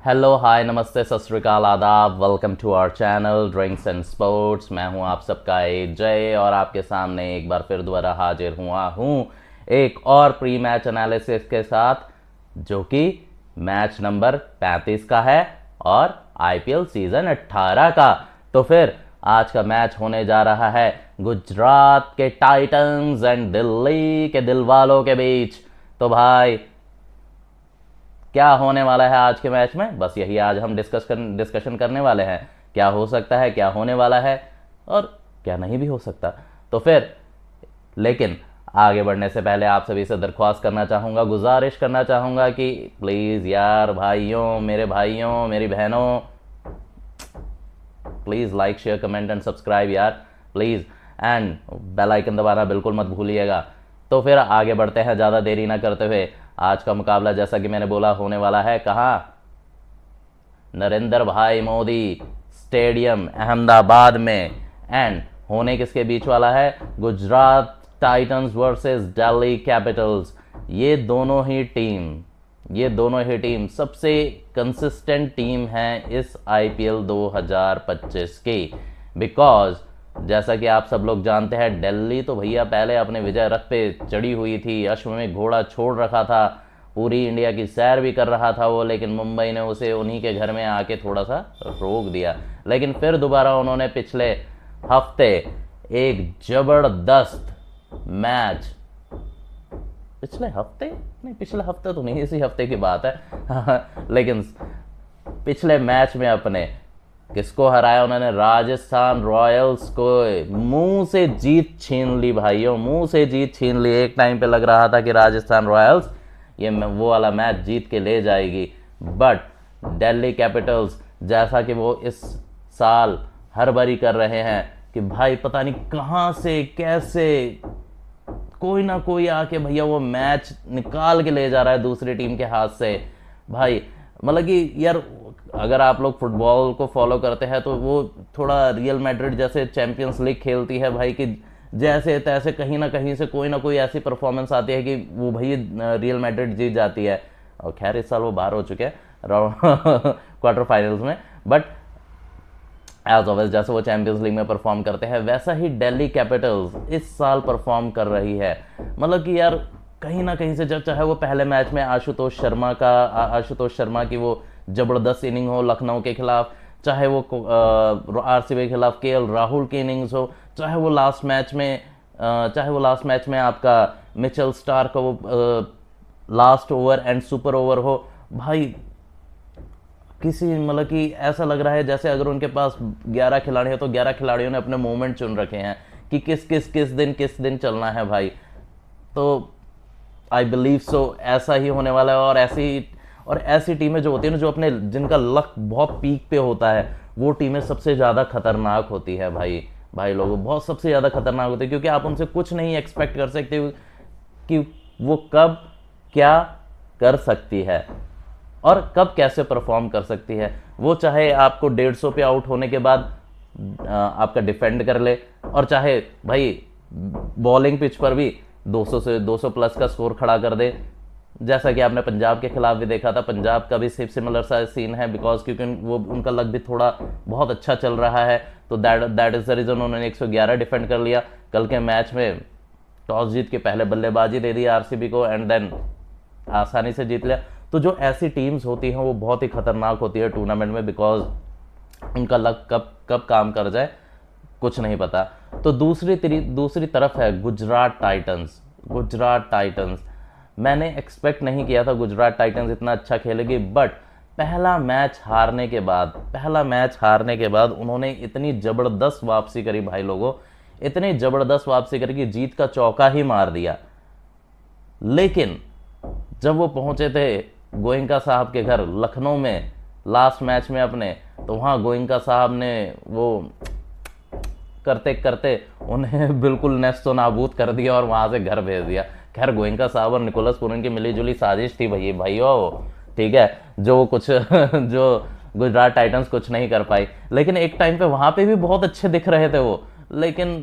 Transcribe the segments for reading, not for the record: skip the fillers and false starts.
Hello hi नमस्ते सत श्री अकाल आदाब। Welcome to our channel drinks and sports. मैं हूं आप सबका एक जय और आपके सामने एक बार फिर दोबारा हाजिर हुआ हूं एक और प्री मैच एनालिसिस के साथ, जो कि मैच नंबर 35 का है और आईपीएल सीजन 18 का। तो फिर आज का मैच होने जा रहा है गुजरात के टाइटंस एंड दिल्ली के दिलवालों के बीच। तो भाई क्या होने वाला है आज के मैच में, बस यही आज हम डिस्कशन करने वाले हैं। क्या हो सकता है, क्या होने वाला है और क्या नहीं भी हो सकता। तो फिर लेकिन आगे बढ़ने से पहले आप सभी से दरख्वास्त करना चाहूँगा, गुजारिश करना चाहूँगा कि प्लीज़ यार भाइयों, मेरी बहनों, please like share comment and subscribe यार प्लीज़, एंड बेल आइकन दबाना बिल्कुल मत भूलिएगा। तो फिर आगे बढ़ते हैं ज़्यादा देरी ना करते हुए। आज का मुकाबला जैसा कि मैंने बोला होने वाला है कहाँ, नरेंद्र भाई मोदी स्टेडियम अहमदाबाद में। एंड होने किसके बीच वाला है, Gujarat Titans versus Delhi Capitals. ये दोनों ही टीम सबसे कंसिस्टेंट टीम है इस आईपीएल 2025 की। बिकॉज जैसा कि आप सब लोग जानते हैं, दिल्ली तो भैया पहले अपने विजय रथ पे चढ़ी हुई थी, अश्व में घोड़ा छोड़ रखा था, पूरी इंडिया की सैर भी कर रहा था वो, लेकिन मुंबई ने उसे उन्हीं के घर में आके थोड़ा सा रोक दिया। लेकिन फिर दोबारा उन्होंने पिछले हफ्ते एक जबरदस्त मैच, पिछले हफ्ते तो नहीं, इसी हफ्ते की बात है लेकिन पिछले मैच में अपने किसको हराया, उन्होंने राजस्थान रॉयल्स को मुंह से जीत छीन ली भाइयों, मुंह से जीत छीन ली। एक टाइम पे लग रहा था कि राजस्थान रॉयल्स ये वो वाला मैच जीत के ले जाएगी, बट दिल्ली कैपिटल्स जैसा कि वो इस साल हर बारी कर रहे हैं कि भाई पता नहीं कहाँ से कैसे कोई ना कोई आके भैया वो मैच निकाल के ले जा रहा है दूसरी टीम के हाथ से। भाई मतलब कि यार अगर आप लोग फुटबॉल को फॉलो करते हैं तो वो थोड़ा रियल मैड्रिड जैसे चैंपियंस लीग खेलती है भाई, कि जैसे तैसे कहीं ना कहीं से कोई ना कोई ऐसी परफॉर्मेंस आती है कि वो भाई रियल मैड्रिड जीत जाती है। और खैर इस साल वो बाहर हो चुके हैं क्वार्टर फाइनल्स में, बट एज ऑलवेज जैसे वो चैंपियंस लीग में परफॉर्म करते हैं वैसा ही दिल्ली कैपिटल्स इस साल परफॉर्म कर रही है। मतलब कि यार कहीं ना कहीं से जब चाहे वो पहले मैच में आशुतोष शर्मा की वो जबरदस्त इनिंग हो लखनऊ के खिलाफ, चाहे वो आरसीबी के खिलाफ केएल राहुल की इनिंग्स हो, चाहे वो लास्ट मैच में आपका मिचेल स्टार्क का वो last over and super over हो। भाई किसी मतलब कि ऐसा लग रहा है जैसे अगर उनके पास 11 खिलाड़ी हैं तो 11 खिलाड़ियों ने अपने मोमेंट चुन रखे हैं कि किस दिन चलना है भाई। तो आई बिलीव सो ऐसा ही होने वाला है। और ऐसी टीमें जो होती है ना, जो अपने जिनका लक बहुत पीक पे होता है, वो टीमें सबसे ज़्यादा खतरनाक होती है भाई लोगों, बहुत सबसे ज़्यादा खतरनाक होती है, क्योंकि आप उनसे कुछ नहीं एक्सपेक्ट कर सकते कि वो कब क्या कर सकती है और कब कैसे परफॉर्म कर सकती है। वो चाहे आपको 150 पे आउट होने के बाद आपका डिफेंड कर ले, और चाहे भाई बॉलिंग पिच पर भी 200 से 200 प्लस का स्कोर खड़ा कर दे, जैसा कि आपने पंजाब के खिलाफ भी देखा था। पंजाब का भी सिमिलर सा सीन है, बिकॉज क्योंकि वो उनका लक भी थोड़ा बहुत अच्छा चल रहा है, तो दैट इज द रीजन उन्होंने 111 डिफेंड कर लिया। कल के मैच में टॉस जीत के पहले बल्लेबाजी दे दी आरसीबी को एंड देन आसानी से जीत लिया। तो जो ऐसी टीम्स होती हैं वो बहुत ही खतरनाक होती है टूर्नामेंट में, बिकॉज उनका लक कब काम कर जाए कुछ नहीं पता। तो दूसरी तरफ है गुजरात टाइटंस। मैंने एक्सपेक्ट नहीं किया था गुजरात टाइटंस इतना अच्छा खेलेगी, बट पहला मैच हारने के बाद उन्होंने इतनी ज़बरदस्त वापसी करी भाई लोगों, इतनी ज़बरदस्त वापसी करी कि जीत का चौका ही मार दिया। लेकिन जब वो पहुंचे थे गोयनका साहब के घर लखनऊ में लास्ट मैच में अपने, तो वहाँ गोयनका साहब ने वो करते करते उन्हें बिल्कुल नेस्तो नाबूद कर दिया और वहाँ से घर भेज दिया। खैर गोयनका साहब और निकोलस पूरन की मिलीजुली साजिश थी भाइयों, ठीक है, जो गुजरात टाइटंस कुछ नहीं कर पाई। लेकिन एक टाइम पे वहाँ पे भी बहुत अच्छे दिख रहे थे वो, लेकिन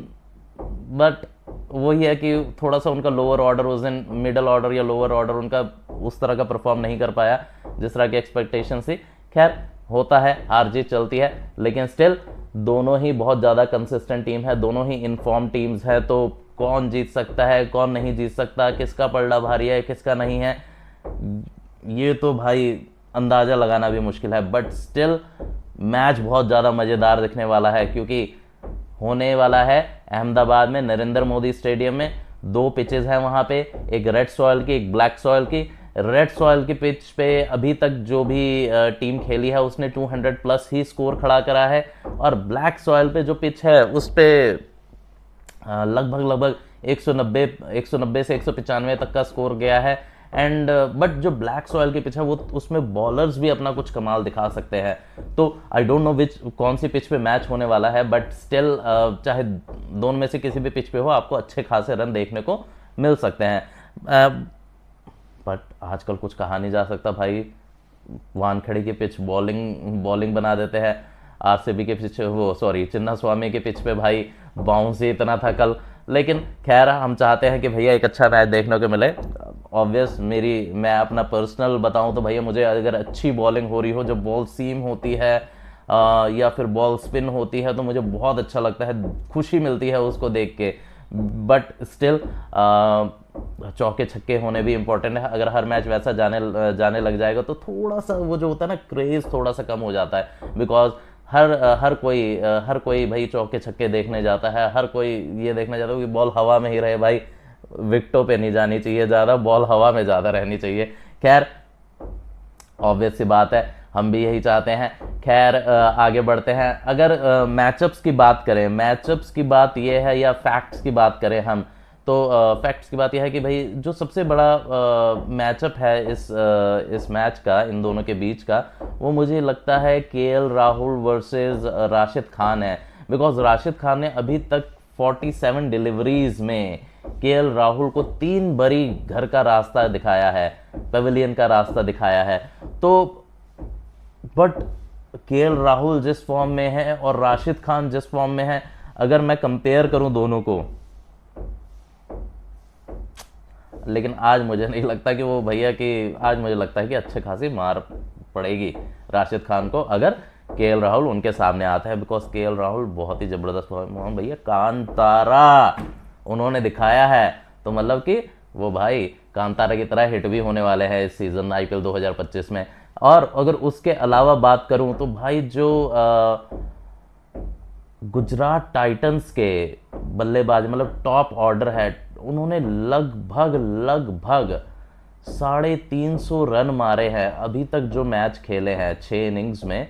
बट वही है कि थोड़ा सा उनका लोअर ऑर्डर उस दिन, मिडल ऑर्डर या लोअर ऑर्डर उनका उस तरह का परफॉर्म नहीं कर पाया जिस तरह की एक्सपेक्टेशन थी, खैर होता है, हार जीत चलती है, लेकिन स्टिल दोनों ही बहुत ज़्यादा कंसिस्टेंट टीम है, दोनों ही इनफॉर्म टीम्स है। तो कौन जीत सकता है, कौन नहीं जीत सकता, किसका पलड़ा भारी है, किसका नहीं है, ये तो भाई अंदाज़ा लगाना भी मुश्किल है। बट स्टिल मैच बहुत ज़्यादा मज़ेदार दिखने वाला है, क्योंकि होने वाला है अहमदाबाद में नरेंद्र मोदी स्टेडियम में। 2 पिचेस हैं वहाँ पे, एक रेड सॉयल की, एक ब्लैक सॉयल की। रेड सॉयल की पिच पे अभी तक जो भी टीम खेली है उसने 200 प्लस ही स्कोर खड़ा करा है, और ब्लैक सॉयल पे जो पिच है उस पे लगभग 190 से 195 तक का स्कोर गया है। एंड बट जो ब्लैक सॉयल की पिच है वो उसमें बॉलर्स भी अपना कुछ कमाल दिखा सकते हैं। तो आई डोंट नो कौन सी पिच पे मैच होने वाला है, बट स्टिल चाहे दोनों में से किसी भी पिच पे हो, आपको अच्छे खासे रन देखने को मिल सकते हैं। बट आजकल कुछ कहा नहीं जा सकता भाई, वानखेड़े की पिच बॉलिंग बना देते हैं। आरसीबी के पिच, वो सॉरी चिन्ना स्वामी के पिच पे भाई बाउंस ही इतना था कल। लेकिन खैर हम चाहते हैं कि भैया एक अच्छा मैच देखने को मिले। ऑब्वियस मैं अपना पर्सनल बताऊं तो भैया, मुझे अगर अच्छी बॉलिंग हो रही हो, जो बॉल सीम होती है या फिर बॉल स्पिन होती है, तो मुझे बहुत अच्छा लगता है, खुशी मिलती है उसको देख के। बट स्टिल चौके छक्के होने भी इंपॉर्टेंट है। अगर हर मैच वैसा जाने लग जाएगा तो थोड़ा सा वो जो होता है ना क्रेज, थोड़ा सा कम हो जाता है। बिकॉज हर कोई भाई चौके छक्के देखने जाता है, हर कोई ये देखने जाता है कि बॉल हवा में ही रहे भाई, विकेटों पे नहीं जानी चाहिए ज़्यादा, बॉल हवा में ज़्यादा रहनी चाहिए। खैर ऑब्वियस सी बात है, हम भी यही चाहते हैं। खैर आगे बढ़ते हैं। अगर मैचअप्स की बात करें, मैचअप्स की बात ये है, या फैक्ट्स की बात करें हम, तो फैक्ट्स की बात यह है कि भाई जो सबसे बड़ा मैचअप है इस मैच का, इन दोनों के बीच का, वो मुझे लगता है केएल राहुल वर्सेस राशिद खान है। बिकॉज राशिद खान ने अभी तक 47 डिलीवरीज में केएल राहुल को 3 बारी घर का रास्ता दिखाया है, पेविलियन का रास्ता दिखाया है। तो बट केएल राहुल जिस फॉर्म में है और राशिद खान जिस फॉर्म में है, अगर मैं कंपेयर करूं दोनों को, लेकिन आज मुझे नहीं लगता कि वो भैया की, आज मुझे लगता है कि अच्छे खासी मार पड़ेगी राशिद खान को अगर केएल राहुल उनके सामने आता है। बिकॉज केएल राहुल बहुत ही जबरदस्त फॉर्म, भैया कांतारा उन्होंने दिखाया है, तो मतलब कि वो भाई कांतारा की तरह हिट भी होने वाले हैं इस सीजन आईपीएल 2025 में। और अगर उसके अलावा बात करूं तो भाई जो गुजरात टाइटंस के बल्लेबाज, मतलब टॉप ऑर्डर है, उन्होंने लगभग 350 रन मारे हैं अभी तक जो मैच खेले हैं 6 इनिंग्स में।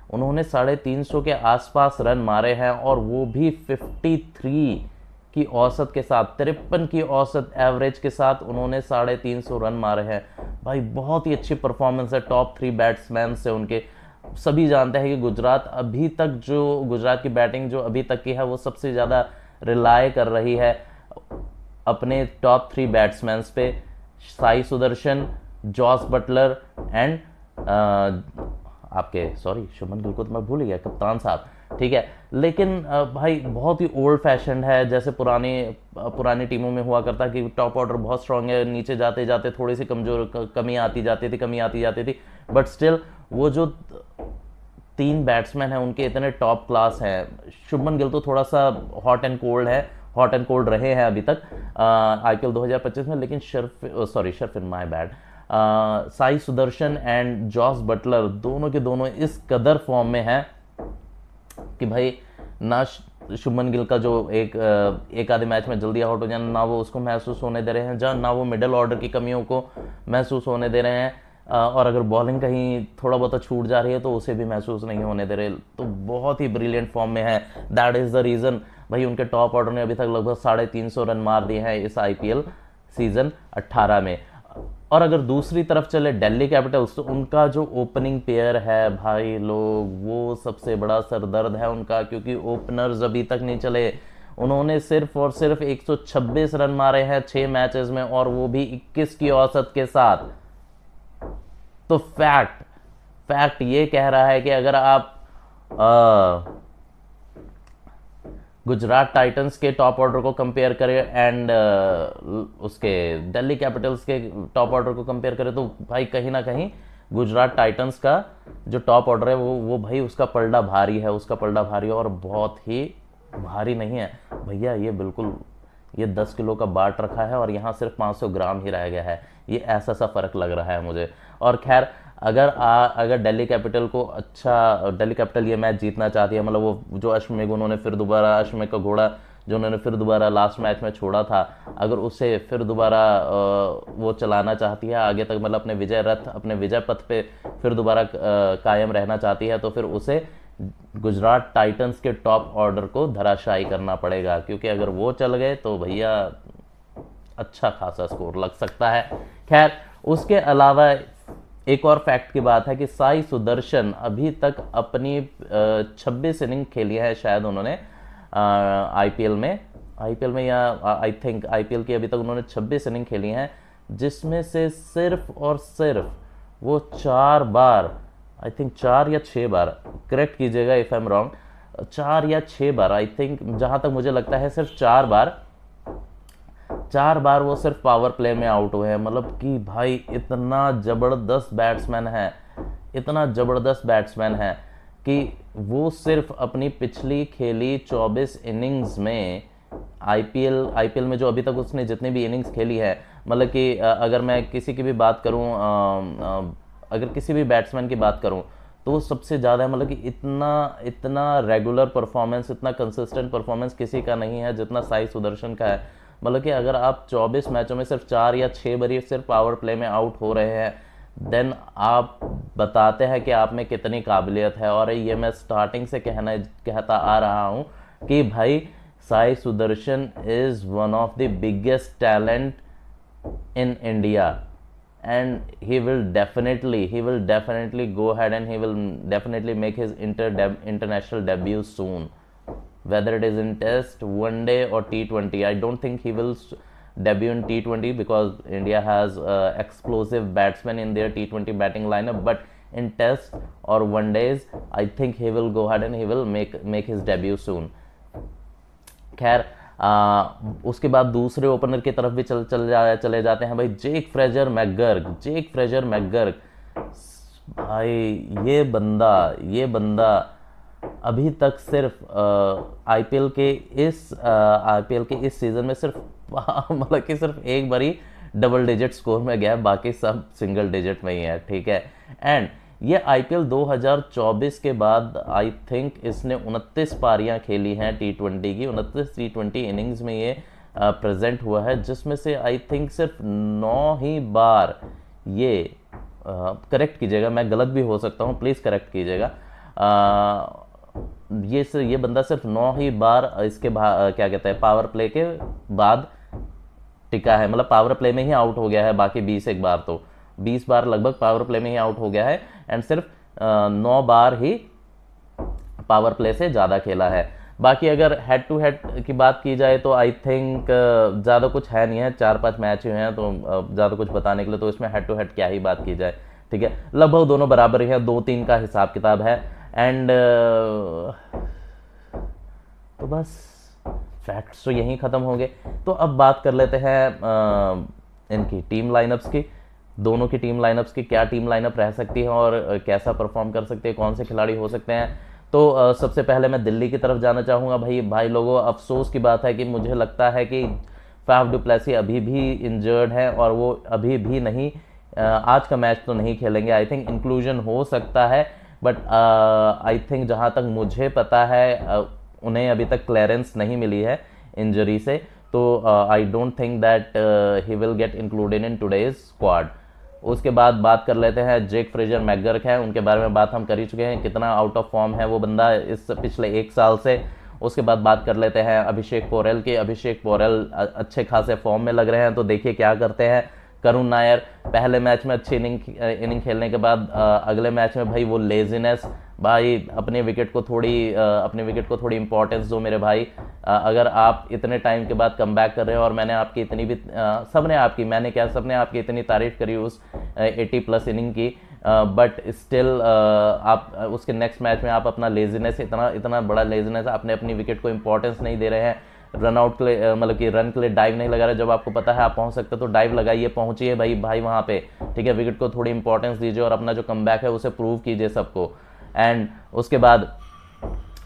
उन्होंने 350 के आसपास रन मारे हैं, और वो भी 53 की औसत के साथ, 53 की औसत एवरेज के साथ उन्होंने 350 रन मारे हैं। भाई बहुत ही अच्छी परफॉर्मेंस है टॉप 3 बैट्समैन से उनके। सभी जानते हैं कि गुजरात की बैटिंग जो अभी तक की है, वो सबसे ज़्यादा रिलाय कर रही है अपने टॉप 3 बैट्समैन पे, Sai Sudharsan, Jos Buttler and आपके शुभमन गिल को तो मैं भूल गया, कप्तान साहब, ठीक है। लेकिन भाई बहुत ही ओल्ड फैशन है, जैसे पुरानी टीमों में हुआ करता कि टॉप ऑर्डर बहुत स्ट्रांग है, नीचे जाते जाते थोड़ी सी कमी आती जाती थी। बट स्टिल वो जो 3 बैट्समैन हैं उनके इतने टॉप क्लास हैं। शुभमन गिल तो थोड़ा सा हॉट एंड कोल्ड रहे हैं अभी तक आईपीएल 2025 में, लेकिन Sherfane my bad, Sai Sudharsan and Jos Buttler दोनों के दोनों इस कदर फॉर्म में हैं कि भाई ना शुभमन गिल का जो एक आधे मैच में जल्दी आउट हो जाना, ना वो उसको महसूस होने दे रहे हैं, ना वो मिडिल ऑर्डर की कमियों को महसूस होने दे रहे हैं, और अगर बॉलिंग कहीं थोड़ा बहुत छूट जा रही है तो उसे भी महसूस नहीं होने दे रहे। तो बहुत ही ब्रिलियंट फॉर्म में है। दैट इज़ द रीज़न भाई उनके टॉप ऑर्डर ने अभी तक लगभग 350 रन मार दिए हैं इस आईपीएल सीजन 18 में। और अगर दूसरी तरफ चले दिल्ली कैपिटल्स, तो उनका जो ओपनिंग पेयर है भाई लोग, वो सबसे बड़ा सरदर्द है उनका, क्योंकि ओपनर्स अभी तक नहीं चले। उन्होंने सिर्फ और सिर्फ 126 रन मारे हैं 6 मैचेस में, और वो भी 21 की औसत के साथ। तो फैक्ट ये कह रहा है कि अगर आप गुजरात टाइटंस के टॉप ऑर्डर को कंपेयर करें एंड उसके दिल्ली कैपिटल्स के टॉप ऑर्डर को कंपेयर करें, तो भाई कहीं ना कहीं गुजरात टाइटंस का जो टॉप ऑर्डर है वो भाई उसका पलड़ा भारी है, उसका पलड़ा भारी है, और बहुत ही भारी नहीं है भैया, ये बिल्कुल ये 10 किलो का बाट रखा है और यहाँ सिर्फ 500 ग्राम ही रह गया है। ये ऐसा सा फ़र्क लग रहा है मुझे। और खैर अगर दिल्ली कैपिटल को दिल्ली कैपिटल ये मैच जीतना चाहती है, मतलब वो जो अश्वमेघ उन्होंने फिर दोबारा अश्वमेघ का घोड़ा जो उन्होंने फिर दोबारा लास्ट मैच में छोड़ा था, अगर उसे फिर दोबारा वो चलाना चाहती है आगे तक, मतलब अपने विजय रथ अपने विजय पथ पे फिर दोबारा कायम रहना चाहती है, तो फिर उसे गुजरात टाइटंस के टॉप ऑर्डर को धराशायी करना पड़ेगा, क्योंकि अगर वो चल गए तो भैया अच्छा खासा स्कोर लग सकता है। खैर उसके अलावा एक और फैक्ट की बात है कि साई सुदर्शन अभी तक अपनी 26 इनिंग खेली है शायद उन्होंने आईपीएल में या आई थिंक आईपीएल की अभी तक उन्होंने 26 इनिंग खेली हैं, जिसमें से सिर्फ और सिर्फ वो 4 बार, आई थिंक 4 या 6 बार, करेक्ट कीजिएगा इफ आई एम रॉन्ग, 4 या 6 बार, आई थिंक जहां तक मुझे लगता है सिर्फ 4 बार वो सिर्फ पावर प्ले में आउट हुए हैं। मतलब कि भाई इतना ज़बरदस्त बैट्समैन है कि वो सिर्फ अपनी पिछली खेली 24 इनिंग्स में आईपीएल में जो अभी तक उसने जितनी भी इनिंग्स खेली है, मतलब कि अगर मैं किसी की भी बात करूं, अगर किसी भी बैट्समैन की बात करूं तो वो सबसे ज़्यादा है। मतलब कि इतना रेगुलर परफॉर्मेंस, इतना कंसिस्टेंट परफॉर्मेंस किसी का नहीं है जितना साई सुदर्शन का है। मतलब कि अगर आप 24 मैचों में सिर्फ 4 या 6 बार सिर्फ पावर प्ले में आउट हो रहे हैं, देन आप बताते हैं कि आप में कितनी काबिलियत है। और ये मैं स्टार्टिंग से कहता आ रहा हूँ कि भाई Sai Sudarshan is one of the biggest talent in India, and he will definitely go ahead and he will definitely make his international debut soon, whether it is in test, one day or T20. I don't think he will debut in T20 because India has explosive batsmen in their T20 batting lineup, but in test or one days I think he will go ahead and he will make his debut soon. खैर उसके बाद दूसरे opener की तरफ भी चले जाते हैं भाई, जेक फ्रेजर मैकगर्ग। भाई ये बंदा अभी तक सिर्फ आईपीएल के इस सीजन में सिर्फ मतलब कि सिर्फ एक बार ही डबल डिजिट स्कोर में गया है, बाकी सब सिंगल डिजिट में ही है, ठीक है। एंड ये आईपीएल 2024 के बाद आई थिंक इसने 29 पारियां खेली हैं T20 की, 29 T20 इनिंग्स में ये प्रेजेंट हुआ है, जिसमें से आई थिंक सिर्फ 9 ही बार ये करेक्ट कीजिएगा, मैं गलत भी हो सकता हूँ, प्लीज़ करेक्ट कीजिएगा। ये बंदा सिर्फ 9 ही बार इसके क्या कहते हैं पावर प्ले के बाद टिका है, मतलब पावर प्ले में ही आउट हो गया है। बाकी 20 बार लगभग पावर प्ले में ही आउट हो गया है, एंड सिर्फ 9 बार ही पावर प्ले से ज़्यादा खेला है। बाकी अगर हेड टू हेड की बात की जाए तो आई थिंक ज़्यादा कुछ है नहीं है, 4-5 मैच हुए हैं तो ज़्यादा कुछ बताने के लिए तो इसमें हेड टू हेड क्या ही बात की जाए, ठीक है। लगभग दोनों बराबर ही है, 2-3 का हिसाब किताब है। एंड तो बस फैक्ट्स तो यहीं ख़त्म हो गए। तो अब बात कर लेते हैं इनकी टीम लाइनअप्स की, दोनों की टीम लाइनअप्स की, क्या टीम लाइनअप रह सकती है और कैसा परफॉर्म कर सकते हैं, कौन से खिलाड़ी हो सकते हैं। तो सबसे पहले मैं दिल्ली की तरफ जाना चाहूँगा। भाई लोगों, अफसोस की बात है कि मुझे लगता है कि फाफ डु प्लेसी अभी भी इंजर्ड है और वो अभी भी नहीं आज का मैच तो नहीं खेलेंगे। आई थिंक इंक्लूजन हो सकता है, बट आई थिंक जहाँ तक मुझे पता है उन्हें अभी तक क्लियरेंस नहीं मिली है इंजरी से, तो I don't think that he will get included in today's squad. उसके बाद बात कर लेते हैं जेक फ्रेजर मैकगर्क है, उनके बारे में बात हम कर ही चुके हैं, कितना आउट ऑफ फॉर्म है वो बंदा इस पिछले 1 साल से। उसके बाद बात कर लेते हैं अभिषेक पोरेल की। अभिषेक पोरेल अच्छे खासे फॉर्म में लग रहे हैं, तो देखिए क्या करते हैं। करुण नायर पहले मैच में अच्छी इनिंग खेलने के बाद अगले मैच में भाई वो लेजीनेस, भाई अपने विकेट को थोड़ी इंपॉर्टेंस दो मेरे भाई। अगर आप इतने टाइम के बाद कम बैक कर रहे हो और मैंने आपकी इतनी भी सबने आपकी इतनी तारीफ करी उस 80+ इनिंग की, बट स्टिल आप उसके नेक्स्ट मैच में आप अपना लेजीनेस, इतना बड़ा लेजीनेस, आपने अपनी विकेट को इंपॉर्टेंस नहीं दे रहे हैं। रन आउट के लिए मतलब कि रन के लिए डाइव नहीं लगा रहे, जब आपको पता है आप पहुंच सकते तो डाइव लगाइए, पहुंचिए भाई भाई वहां पे, ठीक है। विकेट को थोड़ी इंपॉर्टेंस दीजिए और अपना जो कमबैक है उसे प्रूव कीजिए सबको। एंड उसके बाद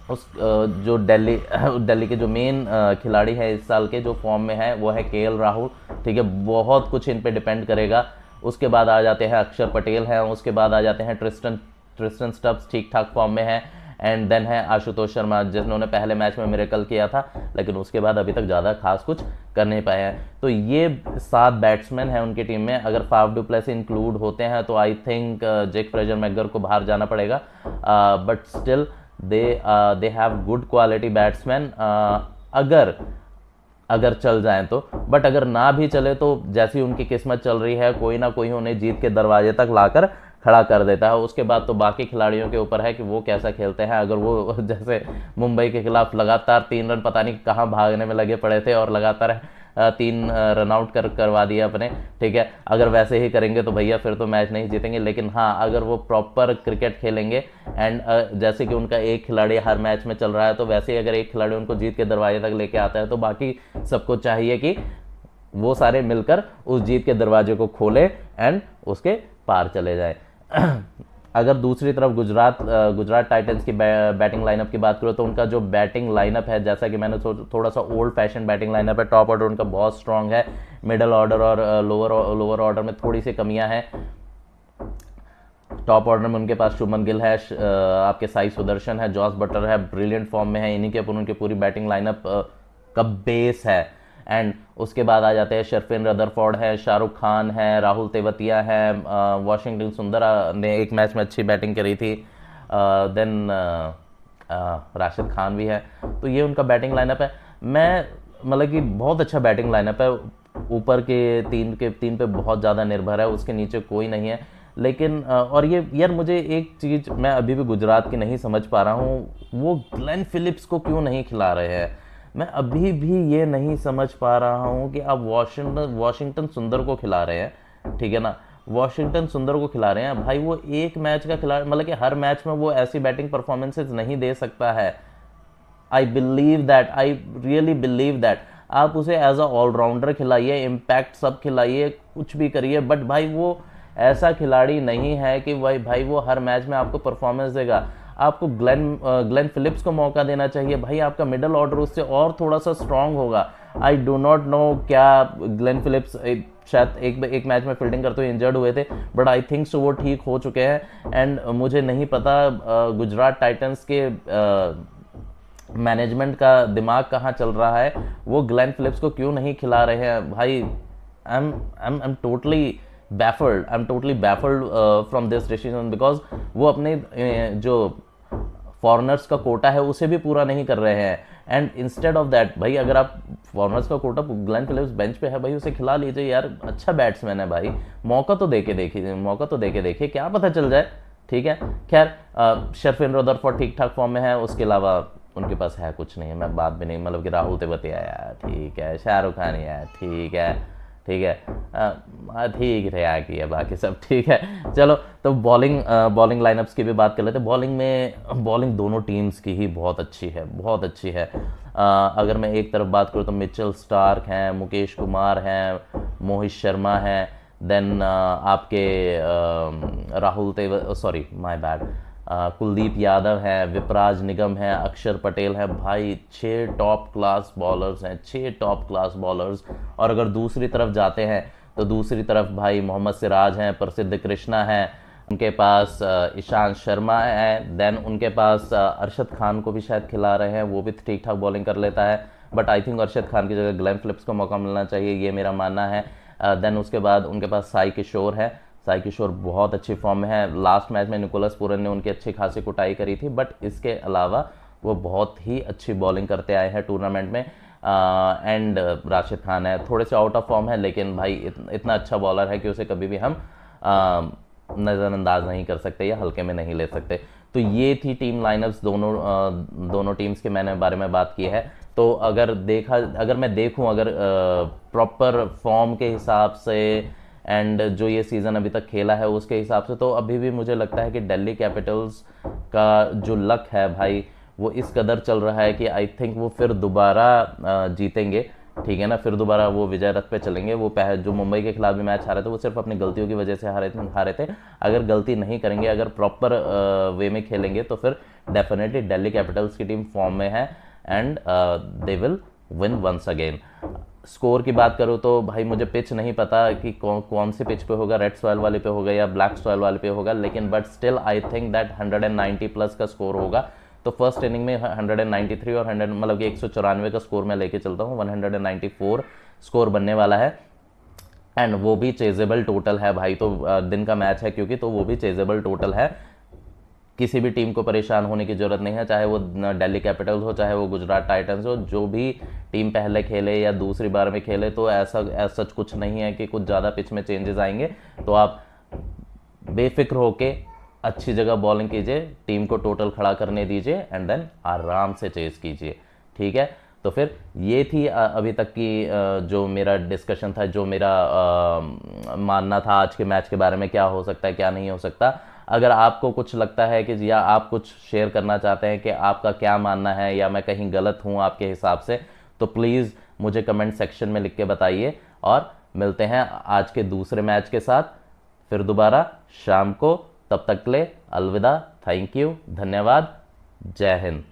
उस जो दिल्ली के जो मेन खिलाड़ी है इस साल के जो फॉर्म में है वो है केएल राहुल, ठीक है। बहुत कुछ इन पे डिपेंड करेगा। उसके बाद आ जाते हैं अक्षर पटेल हैं, उसके बाद आ जाते हैं ट्रिस्टन स्टब्स, ठीक ठाक फॉर्म में है। एंड देन है आशुतोष शर्मा, जिन्होंने पहले मैच में मिरेकल किया था, लेकिन उसके बाद अभी तक ज़्यादा खास कुछ कर नहीं पाए हैं। तो ये 7 बैट्समैन हैं उनकी टीम में। अगर फाफ डू प्लेसी इंक्लूड होते हैं तो आई थिंक जेक फ्रेजर मैकगर को बाहर जाना पड़ेगा, but still they have good quality batsman अगर चल जाएं तो। बट अगर ना भी चले तो जैसी उनकी किस्मत चल रही है, कोई ना कोई उन्हें जीत के दरवाजे तक लाकर खड़ा कर देता है। उसके बाद तो बाकी खिलाड़ियों के ऊपर है कि वो कैसा खेलते हैं। अगर वो जैसे मुंबई के खिलाफ लगातार 3 रन पता नहीं कहाँ भागने में लगे पड़े थे और लगातार 3 रन आउट करवा दिए अपने, ठीक है। अगर वैसे ही करेंगे तो भैया फिर तो मैच नहीं जीतेंगे। लेकिन हाँ, अगर वो प्रॉपर क्रिकेट खेलेंगे एंड जैसे कि उनका एक खिलाड़ी हर मैच में चल रहा है, तो वैसे ही अगर एक खिलाड़ी उनको जीत के दरवाजे तक लेके आता है तो बाकी सबको चाहिए कि वो सारे मिलकर उस जीत के दरवाजे को खोले एंड उसके पार चले जाए। अगर दूसरी तरफ गुजरात टाइटंस की बैटिंग लाइनअप की बात करो तो उनका जो बैटिंग लाइनअप है, जैसा कि मैंने थोड़ा सा ओल्ड फैशन बैटिंग लाइनअप है। टॉप ऑर्डर उनका बहुत स्ट्रांग है, मिडल ऑर्डर और लोअर ऑर्डर में थोड़ी सी कमियां हैं। टॉप ऑर्डर में उनके पास शुभमन गिल है, आपके साई सुदर्शन है, जॉस बटलर है, ब्रिलियंट फॉर्म में है। इन्हीं के ऊपर उनकी पूरी बैटिंग लाइनअप का बेस है। एंड उसके बाद आ जाते हैं शर्फिन रदरफोर्ड है, शाहरुख खान है, राहुल तेवतिया है, वाशिंगटन सुंदर ने एक मैच में अच्छी बैटिंग करी थी, देन राशिद खान भी है। तो ये उनका बैटिंग लाइनअप है। मैं मतलब कि बहुत अच्छा बैटिंग लाइनअप है। ऊपर के तीन पे बहुत ज़्यादा निर्भर है, उसके नीचे कोई नहीं है। लेकिन और ये यार, मुझे एक चीज़ मैं अभी भी गुजरात की नहीं समझ पा रहा हूँ, वो ग्लेन फिलिप्स को क्यों नहीं खिला रहे हैं। मैं अभी भी ये नहीं समझ पा रहा हूँ कि आप वॉशिंगटन सुंदर को खिला रहे हैं, ठीक है ना, वॉशिंगटन सुंदर को खिला रहे हैं। भाई वो एक मैच का खिला, मतलब कि हर मैच में वो ऐसी बैटिंग परफॉर्मेंसेज नहीं दे सकता है। I really believe that. आप उसे एज अ ऑलराउंडर खिलाइए, इम्पैक्ट सब खिलाइए, कुछ भी करिए, बट भाई वो ऐसा खिलाड़ी नहीं है कि भाई वो हर मैच में आपको परफॉर्मेंस देगा। आपको ग्लेन फिलिप्स को मौका देना चाहिए। भाई आपका मिडल ऑर्डर उससे और थोड़ा सा स्ट्रांग होगा। आई डो नॉट नो क्या ग्लेन फिलिप्स शायद एक मैच में फील्डिंग करते हुए इंजर्ड हुए थे, बट आई थिंक सो वो ठीक हो चुके हैं। एंड मुझे नहीं पता गुजरात टाइटंस के मैनेजमेंट का दिमाग कहाँ चल रहा है, वो ग्लेन फिलिप्स को क्यों नहीं खिला रहे हैं। भाई I am totally baffled from this decision, because वो अपने जो फॉरनर्स का कोटा है उसे भी पूरा नहीं कर रहे हैं। एंड इंस्टेड ऑफ दैट, भाई अगर आप फॉरनर्स का कोटा, ग्लेन फिलिप्स बेंच पे है, भाई उसे खिला लीजिए यार, अच्छा बैट्समैन है भाई, मौका तो दे के देखिए, क्या पता चल जाए, ठीक है। खैर शर्फिन रदरफोर्ड ठीक ठाक फॉर्म में है, उसके अलावा उनके पास है कुछ नहीं है। मैं बात भी नहीं, मतलब कि राहुल तेवतिया यार ठीक है, शाहरुख खान यार ठीक है, ठीक है किया, बाकी सब ठीक है। चलो तो बॉलिंग लाइनअप्स की भी बात कर लेते हैं। बॉलिंग दोनों टीम्स की ही बहुत अच्छी है। अगर मैं एक तरफ बात करूँ तो मिचेल स्टार्क हैं, मुकेश कुमार हैं, मोहित शर्मा हैं, देन आपके कुलदीप यादव हैं, विपराज निगम हैं, अक्षर पटेल है। भाई 6 टॉप क्लास बॉलर्स। और अगर दूसरी तरफ जाते हैं तो दूसरी तरफ भाई मोहम्मद सिराज हैं, प्रसिद्ध कृष्णा हैं, उनके पास ईशांत शर्मा है, देन उनके पास अरशद खान को भी शायद खिला रहे हैं, वो भी ठीक ठाक बॉलिंग कर लेता है। But I think Arshad Khan की जगह ग्लेन फिलिप्स को मौका मिलना चाहिए, ये मेरा मानना है। देन उसके बाद उनके पास साई किशोर बहुत अच्छी फॉर्म में है। लास्ट मैच में निकोलस पूरन ने उनकी अच्छी खासी कुटाई करी थी, बट इसके अलावा वो बहुत ही अच्छी बॉलिंग करते आए हैं टूर्नामेंट में। एंड राशिद खान है, थोड़े से आउट ऑफ फॉर्म है, लेकिन भाई इतना अच्छा बॉलर है कि उसे कभी भी हम नज़रअंदाज नहीं कर सकते या हल्के में नहीं ले सकते। तो ये थी टीम लाइनअप्स दोनों टीम्स के मैंने बारे में बात की है। तो अगर मैं देखूं प्रॉपर फॉर्म के हिसाब से एंड जो ये सीज़न अभी तक खेला है उसके हिसाब से, तो अभी भी मुझे लगता है कि दिल्ली कैपिटल्स का जो लक है भाई वो इस कदर चल रहा है कि आई थिंक वो फिर दोबारा जीतेंगे, ठीक है ना, फिर दोबारा वो विजय रथ पे चलेंगे। वो जो मुंबई के खिलाफ भी मैच हारे थे वो सिर्फ अपनी गलतियों की वजह से हारे थे। अगर गलती नहीं करेंगे, अगर प्रॉपर वे में खेलेंगे तो फिर डेफिनेटली दिल्ली कैपिटल्स की टीम फॉर्म में है and they will win once again. Score की बात करूँ तो भाई मुझे पिच नहीं पता कि कौन से पिच पे होगा, रेड सॉइल वाले पे होगा या ब्लैक सॉइल वाले पे होगा, लेकिन but still I think that 190 plus का स्कोर होगा। तो फर्स्ट इनिंग में 193 और 100 मतलब कि 194 का स्कोर मैं लेके चलता हूँ, 194 स्कोर बनने वाला है एंड वो भी चेजेबल टोटल है भाई। तो दिन का मैच है क्योंकि, तो वो भी चेजेबल टोटल है। किसी भी टीम को परेशान होने की जरूरत नहीं है, चाहे वो दिल्ली कैपिटल्स हो, चाहे वो गुजरात टाइटंस हो, जो भी टीम पहले खेले या दूसरी बार में खेले, तो ऐसा सच कुछ नहीं है कि कुछ ज़्यादा पिच में चेंजेस आएंगे। तो आप बेफिक्र होके अच्छी जगह बॉलिंग कीजिए, टीम को टोटल खड़ा करने दीजिए एंड देन आराम से चेज कीजिए, ठीक है। तो फिर ये थी अभी तक की जो मेरा डिस्कशन था, जो मेरा मानना था आज के मैच के बारे में, क्या हो सकता है क्या नहीं हो सकता। अगर आपको कुछ लगता है कि या आप कुछ शेयर करना चाहते हैं कि आपका क्या मानना है या मैं कहीं गलत हूँ आपके हिसाब से, तो प्लीज़ मुझे कमेंट सेक्शन में लिख के बताइए। और मिलते हैं आज के दूसरे मैच के साथ फिर दोबारा शाम को। तब तक के लिए अलविदा, थैंक यू, धन्यवाद, जय हिंद।